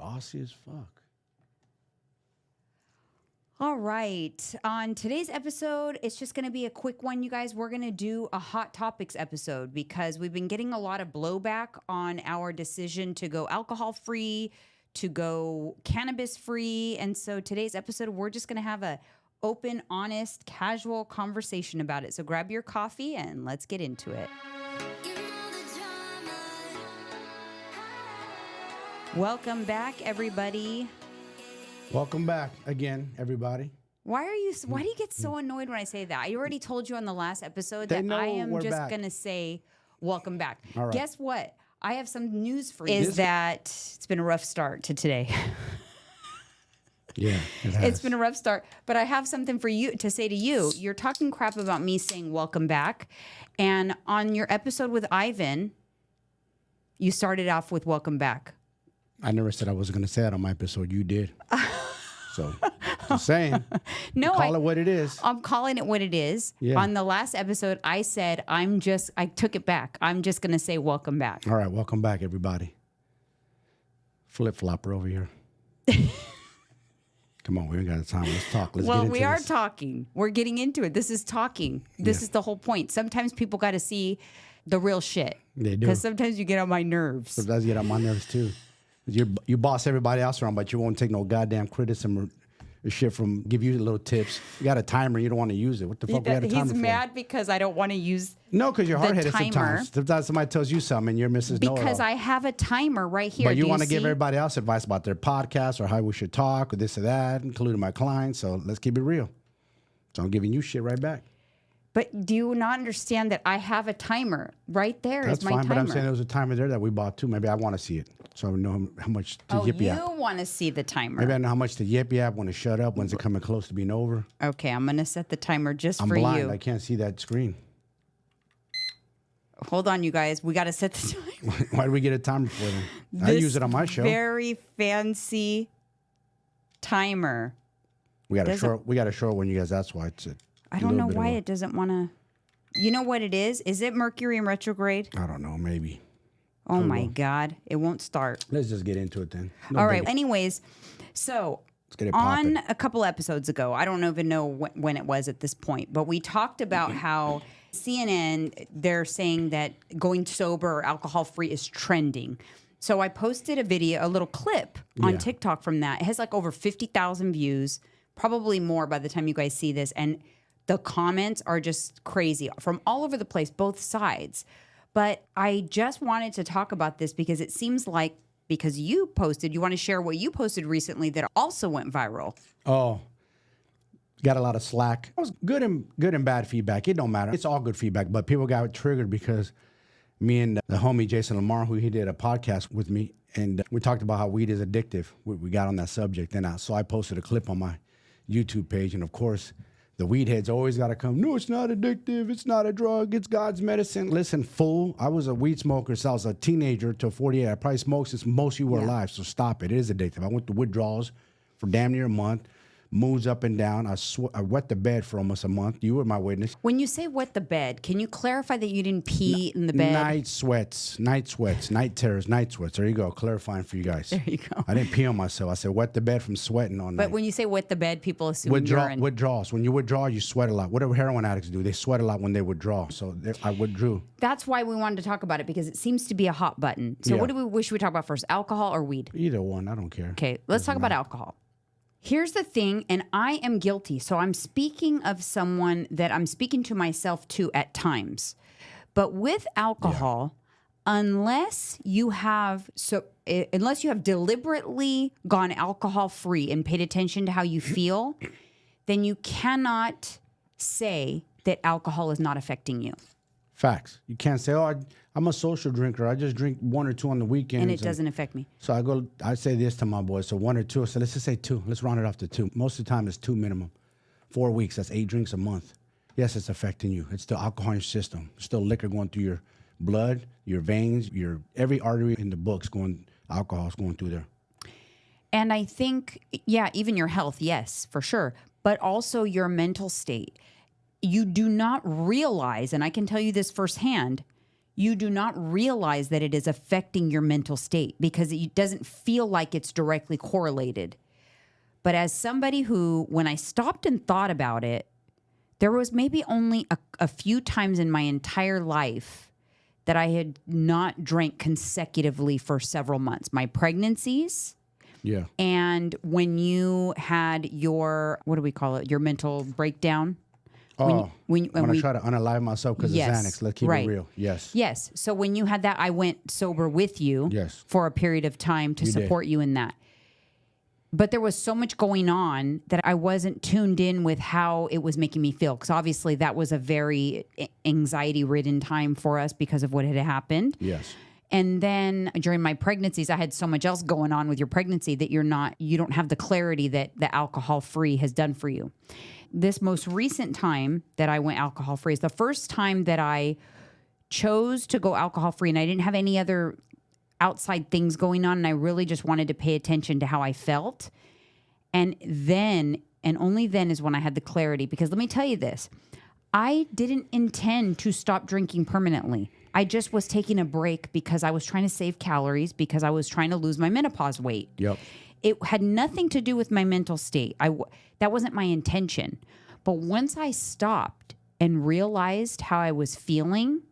bossy as fuck. All right. On today's episode, it's just going to be a quick one, you guys. We're going to do a hot topics episode because we've been getting a lot of blowback on our decision to go alcohol-free, to go cannabis-free. And so today's episode, we're just going to have a open, honest, casual conversation about it. So grab your coffee and let's get into it. Welcome back, everybody. Welcome back again, everybody. Why do you get so annoyed when I say that? I already told you on the last episode that I am just going to say welcome back. All right. Guess what? I have some news for you. Is that it's been a rough start to today. Yeah, it's been a rough start, but I have something for you to say to you. You're talking crap about me saying welcome back. And on your episode with Ivan, you started off with welcome back. I never said I was going to say that on my episode. You did. So, just saying. No, call it what it is. I'm calling it what it is. Yeah. On the last episode, I said, I took it back. I'm just going to say welcome back. All right, welcome back, everybody. Flip-flopper over here. Come on, we ain't got time. Let's talk. Let's get into we are this. talking. We're getting into it. This is talking. This is the whole point. Sometimes people got to see the real shit. They do. Because sometimes you get on my nerves. Sometimes you get on my nerves, too. You boss everybody else around, but you won't take no goddamn criticism or shit from give you little tips. You got a timer, you don't want to use it. What the fuck? We got a timer He's for? mad because I don't want to use. No, because you're hard-headed timer. sometimes. Sometimes somebody tells you something and you're Mrs. Know-it-all. Because I have a timer right here. But you want to give everybody else advice about their podcast or how we should talk or this or that, including my clients. So let's keep it real. So I'm giving you shit right back. But do you not understand that I have a timer right there? That's is my fine, timer. but I'm saying there was a timer there that we bought too. Maybe I want to see it. So I know how much to yip yap. You want to see the timer. Maybe I know how much to yip yap, when to shut up, when's it coming close to being over. Okay, I'm going to set the timer just I'm for blind. you. I can't see that screen. Hold on, you guys. We got to set the timer. Why do we get a timer for them? I use it on my show. Very fancy timer. We got to show it when you guys. That's why it's. I don't know why it doesn't want to. You know what it is? Is it Mercury in retrograde? I don't know. Maybe. Oh my God! It won't start. Let's just get into it then. All right. Anyways, so let's get it on popping. a couple episodes ago, I don't even know when it was at this point, but we talked about how CNN, they're saying that going sober or alcohol-free is trending. So I posted a little clip on TikTok from that. It has like over 50,000 views, probably more by the time you guys see this. And the comments are just crazy from all over the place, both sides. But I just wanted to talk about this because it seems like because you want to share what you posted recently that also went viral. Oh, got a lot of slack. It was good and bad feedback. It don't matter. It's all good feedback, but people got triggered because me and the homie Jason Lamar, who he did a podcast with me, and we talked about how weed is addictive. We got on that subject, and so I posted a clip on my YouTube page, and of course, the weed heads always got to come, no, it's not addictive. It's not a drug. It's God's medicine. Listen, fool, I was a weed smoker since I was a teenager till 48. I probably smoked since most of you were alive, so stop it. It is addictive. I went through withdrawals for damn near a month. Moods up and down. I wet the bed for almost a month. You were my witness. When you say wet the bed, can you clarify that you didn't pee in the bed? Night sweats, night terrors, night sweats. There you go. Clarifying for you guys. There you go. I didn't pee on myself. I said wet the bed from sweating all night. But when you say wet the bed, people assume urine. Withdrawals. When you withdraw, you sweat a lot. Whatever heroin addicts do, they sweat a lot when they withdraw. So I withdrew. That's why we wanted to talk about it, because it seems to be a hot button. So what do we wish we talk about first, alcohol or weed? Either one. I don't care. Okay, let's talk about alcohol. Here's the thing, and I am guilty. So I'm speaking of someone that I'm speaking to myself too at times. But with alcohol, unless you have deliberately gone alcohol free and paid attention to how you feel, then you cannot say that alcohol is not affecting you. Facts. You can't say, oh, I'm a social drinker. I just drink one or two on the weekends. And it doesn't affect me. So I say this to my boys. So one or two. So let's just say two. Let's round it off to two. Most of the time it's two minimum. 4 weeks, that's 8 drinks a month. Yes, it's affecting you. It's still alcohol in your system. It's still liquor going through your blood, your veins, every artery in the book's alcohol's going through there. And I think, even your health, yes, for sure. But also your mental state. You do not realize, and I can tell you this firsthand, you do not realize that it is affecting your mental state because it doesn't feel like it's directly correlated. But as somebody who, when I stopped and thought about it, there was maybe only a few times in my entire life that I had not drank consecutively for several months. My pregnancies. Yeah. And when you had your, what do we call it? Your mental breakdown. When I try to unalive myself because of Xanax. Let's keep it real. Yes. Yes. So when you had that, I went sober with you for a period of time to support you in that. But there was so much going on that I wasn't tuned in with how it was making me feel. Because obviously that was a very anxiety-ridden time for us because of what had happened. Yes. And then during my pregnancies, I had so much else going on with your pregnancy that you don't have the clarity that the alcohol-free has done for you. This most recent time that I went alcohol-free is the first time that I chose to go alcohol-free, and I didn't have any other outside things going on, and I really just wanted to pay attention to how I felt. And then, and only then, is when I had the clarity. Because let me tell you this, I didn't intend to stop drinking permanently. I just was taking a break because I was trying to save calories, because I was trying to lose my menopause weight. Yep. It had nothing to do with my mental state. That wasn't my intention. But once I stopped and realized how I was feeling,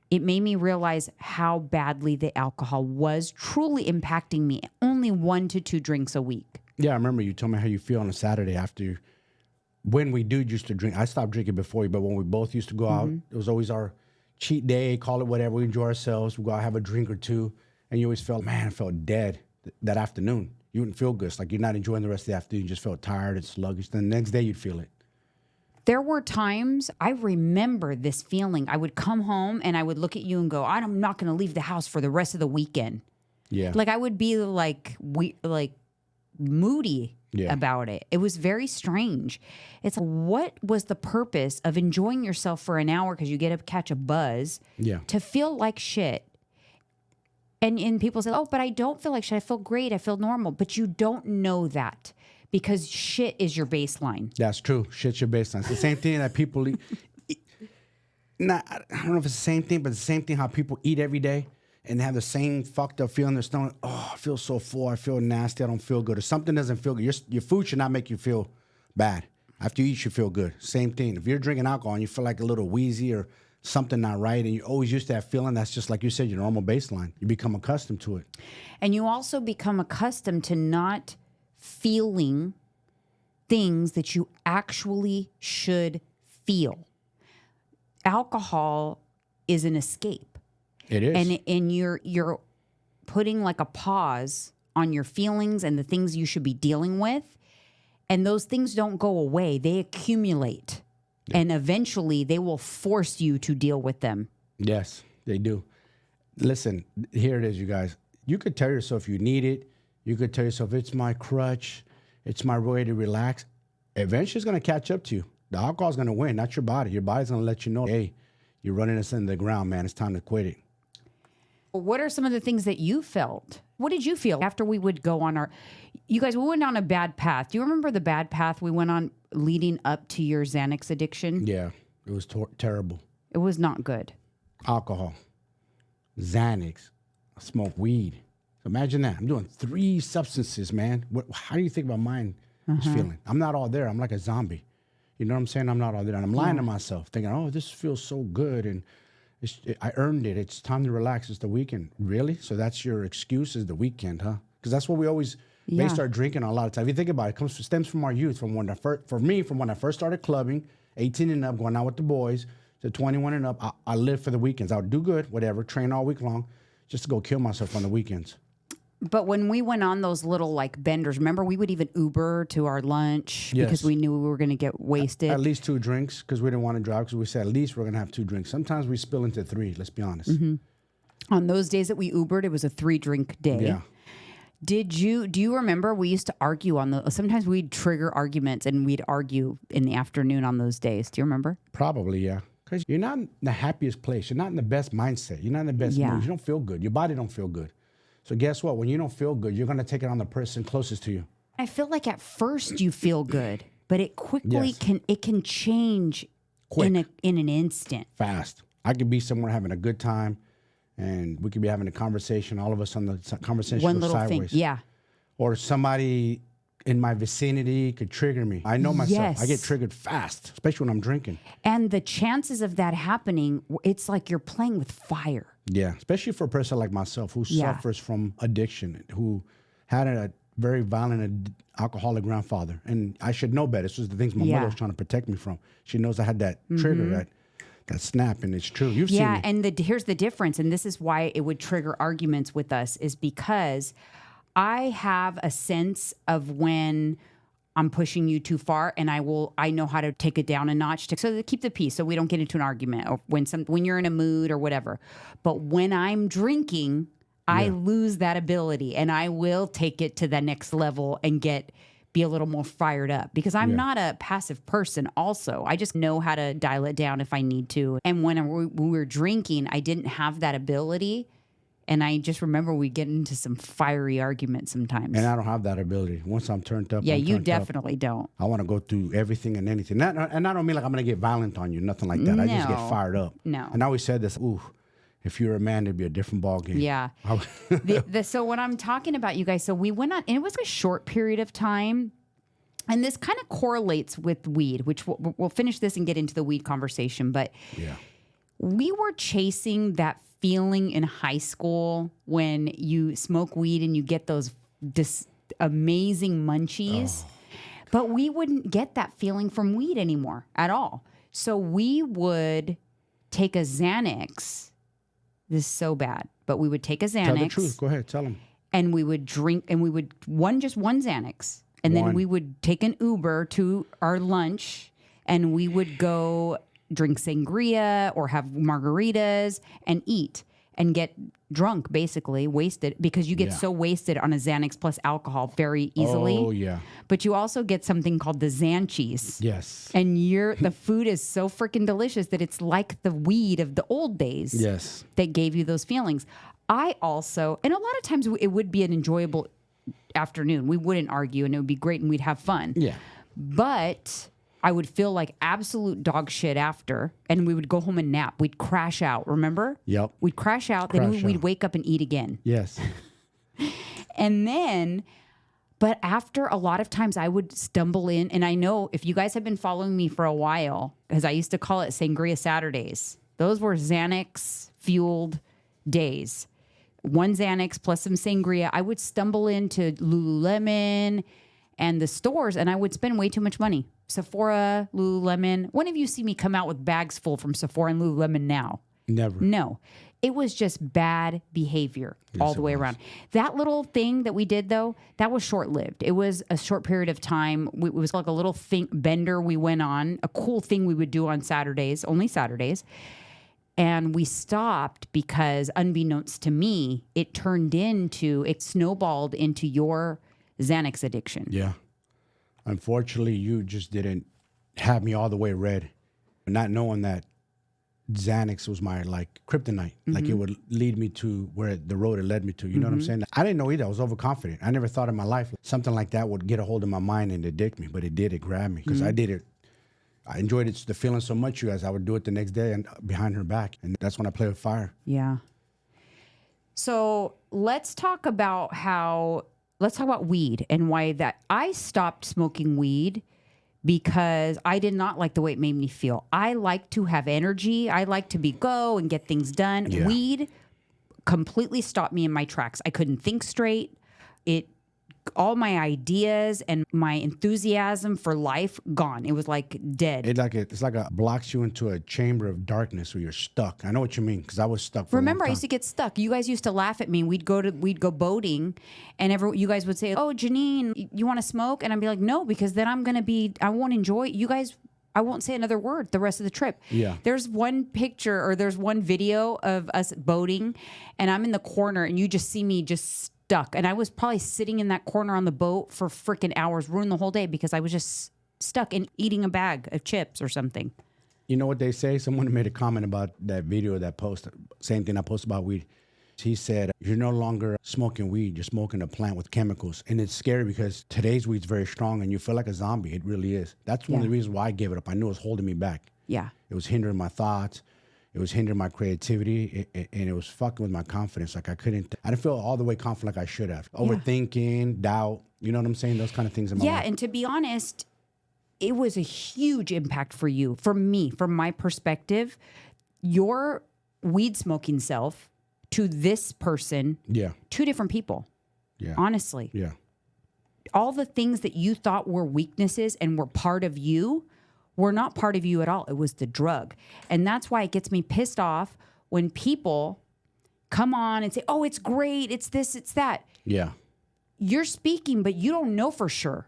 it made me realize how badly the alcohol was truly impacting me. Only 1 to 2 drinks a week. Yeah, I remember you told me how you feel on a Saturday after when we used to drink. I stopped drinking before you, but when we both used to go out, it was always our cheat day, call it whatever. We enjoy ourselves. We go out, have a drink or two. And you always felt, man, I felt dead that afternoon. You wouldn't feel good. It's like you're not enjoying the rest of the afternoon. You just felt tired and sluggish. Then the next day you'd feel it. There were times I remember this feeling. I would come home and I would look at you and go, I'm not going to leave the house for the rest of the weekend. Yeah. Like I would be like moody about it. It was very strange. It's like, what was the purpose of enjoying yourself for an hour because you get to catch a buzz to feel like shit? And people say, oh, but I don't feel like shit. I feel great. I feel normal. But you don't know that because shit is your baseline. That's true. Shit's your baseline. It's the same thing that people eat. I don't know if it's the same thing, but it's the same thing how people eat every day and have the same fucked up feeling in their stomach. Oh, I feel so full. I feel nasty. I don't feel good. Or something doesn't feel good. Your food should not make you feel bad. After you eat, you should feel good. Same thing. If you're drinking alcohol and you feel like a little wheezy or something not right, and you're always used to that feeling, that's just like you said, your normal baseline. You become accustomed to it. And you also become accustomed to not feeling things that you actually should feel. Alcohol is an escape. It is. And you're putting like a pause on your feelings and the things you should be dealing with. And those things don't go away. They accumulate. And eventually they will force you to deal with them. Yes, they do. Listen, here it is, you guys. You could tell yourself you need it. You could tell yourself, it's my crutch. It's my way to relax. Eventually it's going to catch up to you. The alcohol's going to win, not your body. Your body's going to let you know, hey, you're running us into the ground, man. It's time to quit it. What are some of the things that you felt? What did you feel after we would go on you guys, we went on a bad path. Do you remember the bad path we went on leading up to your Xanax addiction? Yeah, it was terrible. It was not good. Alcohol, Xanax, I smoke weed. Imagine that. I'm doing 3 substances, man. How do you think about mine is feeling? I'm not all there. I'm like a zombie. You know what I'm saying? I'm not all there. And I'm lying to myself, thinking, oh, this feels so good. And I earned it. It's time to relax. It's the weekend. Really? So that's your excuse, is the weekend, huh? Because that's what we always base our drinking on a lot of time. If you think about it, stems from our youth. From when I first started clubbing, 18 and up, going out with the boys, to 21 and up, I lived for the weekends. I would do good, whatever, train all week long, just to go kill myself on the weekends. But when we went on those little like benders, remember we would even Uber to our lunch because we knew we were going to get wasted. At least 2 drinks because we didn't want to drive, because we said at least we're going to have 2 drinks. Sometimes we spill into 3, let's be honest. On those days that we Ubered, it was a 3-drink day. Yeah. Do you remember we used to argue sometimes we'd trigger arguments and we'd argue in the afternoon on those days. Do you remember? Probably, yeah. Because you're not in the happiest place. You're not in the best mindset. You're not in the best mood. You don't feel good. Your body don't feel good. So guess what? When you don't feel good, you're going to take it on the person closest to you. I feel like at first you feel good, but it quickly can change in an instant. Fast. I could be somewhere having a good time, and we could be having a conversation. All of us on the conversation One goes little sideways. thing. Yeah. Or somebody in my vicinity could trigger me. I know myself. Yes. I get triggered fast, especially when I'm drinking. And the chances of that happening, it's like you're playing with fire. Yeah, especially for a person like myself who suffers from addiction, who had a very violent alcoholic grandfather. And I should know better. This was the things my mother was trying to protect me from. She knows I had that trigger, that snap, and it's true. You've seen me. And here's the difference, and this is why it would trigger arguments with us, is because I have a sense of when I'm pushing you too far, and I know how to take it down a notch to keep the peace, so we don't get into an argument, or when you're in a mood or whatever. But when I'm drinking, I lose that ability, and I will take it to the next level and be a little more fired up, because I'm not a passive person. Also, I just know how to dial it down if I need to. And when we were drinking, I didn't have that ability. And I just remember we get into some fiery arguments sometimes. And I don't have that ability. Once I'm turned up, you definitely don't. I want to go through everything and anything. And I don't mean like I'm going to get violent on you, nothing like that. No. I just get fired up. No. And I always said this, if you're a man, it'd be a different ball game. Yeah. So when I'm talking about you guys, so we went on, and it was a short period of time. And this kind of correlates with weed, which we'll finish this and get into the weed conversation. But we were chasing that feeling in high school when you smoke weed and you get those amazing munchies. But we wouldn't get that feeling from weed anymore at all. So we would take a Xanax. This is so bad, but we would take a Xanax. Tell the truth. Go ahead. Tell them. And we would drink, and we would just one Xanax. And then we would take an Uber to our lunch, and we would go drink sangria or have margaritas and eat and get drunk, basically wasted, because you get so wasted on a Xanax plus alcohol very easily. Oh, yeah. But you also get something called the Xanchies. Yes. And the food is so freaking delicious that it's like the weed of the old days. Yes. That gave you those feelings. I also, and a lot of times it would be an enjoyable afternoon. We wouldn't argue, and it would be great, and we'd have fun. Yeah. But I would feel like absolute dog shit after, and we would go home and nap. We'd crash out, remember? Yep. We'd crash out, then we'd wake up and eat again. Yes. And then, but after a lot of times I would stumble in, and I know if you guys have been following me for a while, because I used to call it Sangria Saturdays. Those were Xanax-fueled days. One Xanax plus some sangria. I would stumble into Lululemon and the stores, and I would spend way too much money. Sephora, Lululemon. When have you seen me come out with bags full from Sephora and Lululemon now? Never. No. It was just bad behavior all the way around. That little thing that we did, though, that was short-lived. It was a short period of time. It was like a little bender we went on, a cool thing we would do on Saturdays, only Saturdays. And we stopped because, unbeknownst to me, it snowballed into your Xanax addiction. Yeah. Unfortunately, you just didn't have me all the way red. Not knowing that Xanax was my kryptonite. Like it would lead me to where the road it led me to. You know what I'm saying? I didn't know either. I was overconfident. I never thought in my life something like that would get a hold of my mind and addict me. But it did. It grabbed me because I did it. I enjoyed the feeling so much, you guys. I would do it the next day and behind her back. And that's when I play with fire. Yeah. So let's talk about weed and why that I stopped smoking weed because I did not like the way it made me feel. I like to have energy. I like to go and get things done. Yeah. Weed completely stopped me in my tracks. I couldn't think straight. All my ideas and my enthusiasm for life gone. It was like dead. It's like it blocks you into a chamber of darkness where you're stuck. I know what you mean because I was stuck for Remember, a long time. I used to get stuck. You guys used to laugh at me. We'd go boating, and you guys would say, "Oh, Janine, you want to smoke?" And I'd be like, "No," because then I won't enjoy it. You guys. I won't say another word the rest of the trip. Yeah. There's one picture or there's one video of us boating, and I'm in the corner, and you just see me just stuck. And I was probably sitting in that corner on the boat for freaking hours, ruined the whole day because I was just stuck and eating a bag of chips or something. You know what they say? Someone made a comment about that video, that post, same thing I posted about weed. He said, you're no longer smoking weed, you're smoking a plant with chemicals. And it's scary because today's weed's very strong and you feel like a zombie. It really is. That's one of the reasons why I gave it up. I knew it was holding me back. Yeah. It was hindering my thoughts. It was hindering my creativity, and it was fucking with my confidence. Like I didn't feel all the way confident like I should have. Overthinking, doubt, you know what I'm saying? Those kind of things in my life. Yeah, and to be honest, it was a huge impact for you. For me, from my perspective, your weed smoking self to this person, two different people. Yeah. Honestly. Yeah. All the things that you thought were weaknesses and were part of you were not part of you at all. It was the drug. And that's why it gets me pissed off when people come on and say, oh, it's great. It's this, it's that. Yeah. You're speaking, but you don't know for sure.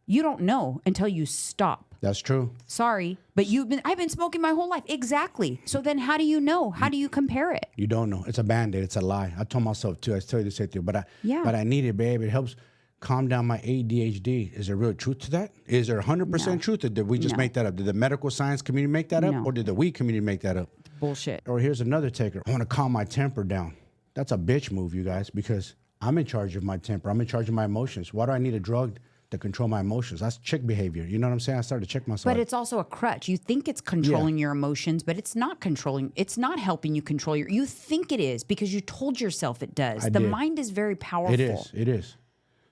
You don't know until you stop. That's true. Sorry, but I've been smoking my whole life. Exactly. So then how do you know? How do you compare it? You don't know. It's a Band-Aid. It's a lie. I told myself too. I tell you the same thing. But I need it, babe. It helps calm down my ADHD. Is there real truth to that? Is there 100% truth? Or did we just make that up? Did the medical science community make that up? Or did the weed community make that up? Bullshit. Or here's another taker. I want to calm my temper down. That's a bitch move, you guys, because I'm in charge of my temper. I'm in charge of my emotions. Why do I need a drug to control my emotions? That's chick behavior. You know what I'm saying? I started to check myself. But it's also a crutch. You think it's controlling your emotions, but it's not controlling. It's not helping you control you think it is because you told yourself it does. The mind is very powerful. It is. It is.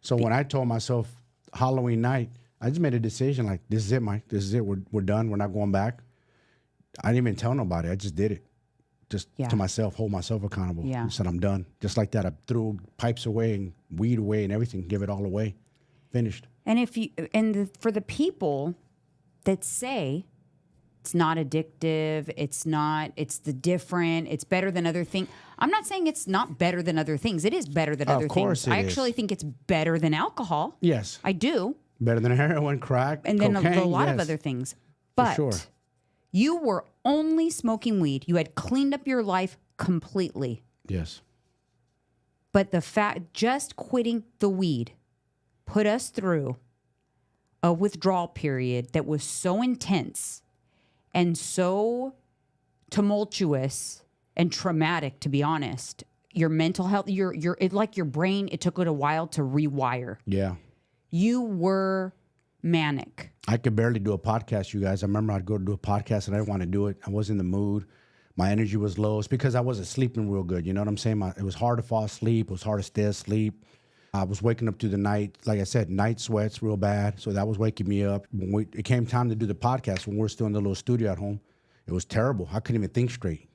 So when I told myself Halloween night, I just made a decision like, this is it, Mike. This is it. We're done. We're not going back. I didn't even tell nobody. I just did it. Just to myself, hold myself accountable. I said, I'm done. Just like that. I threw pipes away and weed away and everything, give it all away. Finished. And for the people that say it's not addictive, it's the different, it's better than other things. I'm not saying it's not better than other things. It is better than other things. Of course it is. I actually think it's better than alcohol. Yes. I do. Better than heroin, crack, and cocaine, then a lot of other things. But for sure. You were only smoking weed. You had cleaned up your life completely. Yes. But just quitting the weed put us through a withdrawal period that was so intense and so tumultuous and traumatic, to be honest. Your mental health, your brain, it took it a while to rewire. Yeah. You were manic. I could barely do a podcast, you guys. I remember I'd go to do a podcast and I didn't want to do it. I wasn't in the mood. My energy was low. It's because I wasn't sleeping real good. You know what I'm saying? It was hard to fall asleep. It was hard to stay asleep. I was waking up through the night. Like I said, night sweats real bad. So that was waking me up. When it came time to do the podcast, when we were still in the little studio at home, it was terrible. I couldn't even think straight.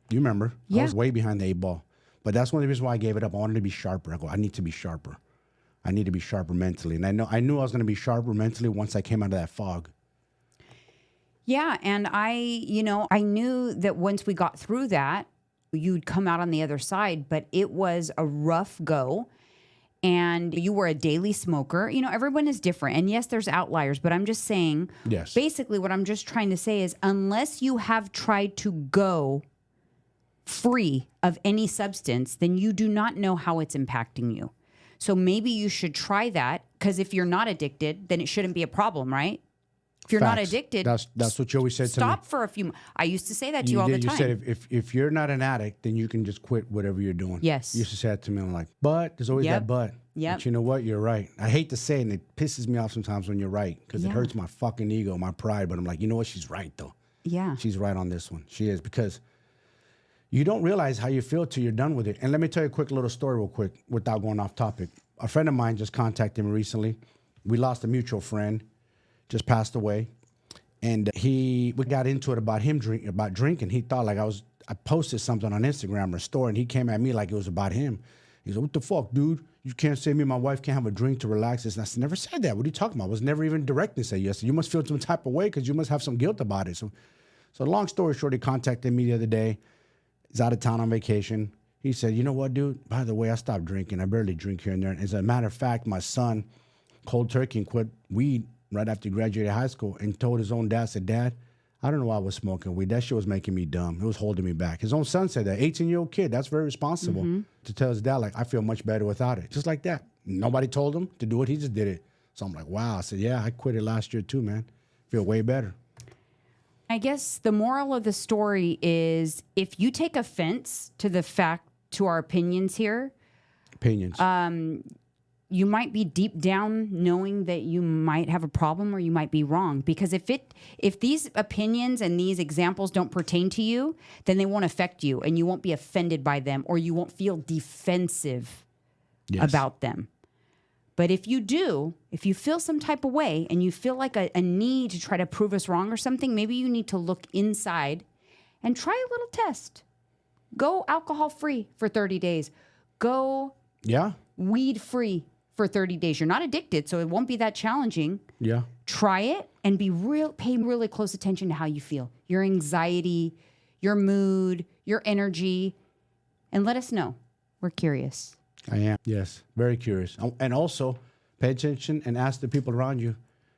You remember? Yeah. I was way behind the 8 ball. But that's one of the reasons why I gave it up. I wanted to be sharper. I need to be sharper. I need to be sharper mentally. And I knew I was going to be sharper mentally once I came out of that fog. Yeah. And I knew that once we got through that, you'd come out on the other side, but it was a rough go. And you were a daily smoker. You know, everyone is different. And yes, there's outliers, but I'm just saying, basically what I'm just trying to say is unless you have tried to go free of any substance, then you do not know how it's impacting you. So maybe you should try that, because if you're not addicted, then it shouldn't be a problem, right? If you're not addicted, that's what you always said to me. Stop for a few. I used to say that to you all the time. You said if you're not an addict, then you can just quit whatever you're doing. Yes. You used to say that to me. I'm like, but there's always that but. Yeah. But you know what? You're right. I hate to say it, and it pisses me off sometimes when you're right, because it hurts my fucking ego, my pride. But I'm like, you know what? She's right though. Yeah. She's right on this one. She is, because you don't realize how you feel till you're done with it. And let me tell you a quick little story real quick without going off topic. A friend of mine just contacted me recently. We lost a mutual friend, just passed away. And we got into it about drinking. He thought like I posted something on Instagram or story, and he came at me like it was about him. He said, "What the fuck, dude? You can't say me and my wife can't have a drink to relax this." And I said, "Never said that. What are you talking about?" I was never even directly say yes. You must feel some type of way because you must have some guilt about it. So long story short, he contacted me the other day. He's out of town on vacation. He said, "You know what, dude? By the way, I stopped drinking. I barely drink here and there. And as a matter of fact, my son, cold turkey, and quit weed right after he graduated high school, and told his own dad, said, 'Dad, I don't know why I was smoking weed. That shit was making me dumb. It was holding me back.'" His own son said that. 18-year-old kid, that's very responsible to tell his dad, like, "I feel much better without it." Just like that. Nobody told him to do it. He just did it. So I'm like, wow. I said, yeah, I quit it last year too, man. Feel way better. I guess the moral of the story is if you take offense to our opinions here, you might be deep down knowing that you might have a problem or you might be wrong. Because if these opinions and these examples don't pertain to you, then they won't affect you and you won't be offended by them or you won't feel defensive about them. But if you do, if you feel some type of way and you feel like a need to try to prove us wrong or something, maybe you need to look inside and try a little test. Go alcohol-free for 30 days. Go weed-free for 30 days. You're not addicted, so it won't be that challenging. Yeah. Try it and pay really close attention to how you feel. Your anxiety, your mood, your energy, and let us know. We're curious. I am. Yes. Very curious. And also pay attention and ask the people around you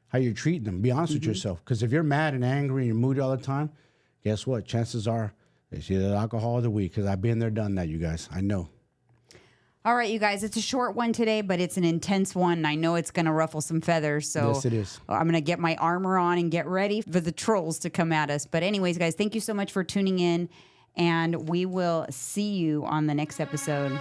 how you're treating them. Be honest with yourself. Because if you're mad and angry and you're moody all the time, guess what? Chances are it's either the alcohol or the weed. Because I've been there, done that, you guys. I know. All right, you guys, it's a short one today, but it's an intense one. I know it's going to ruffle some feathers. So yes, it is. I'm going to get my armor on and get ready for the trolls to come at us. But anyways, guys, thank you so much for tuning in. And we will see you on the next episode.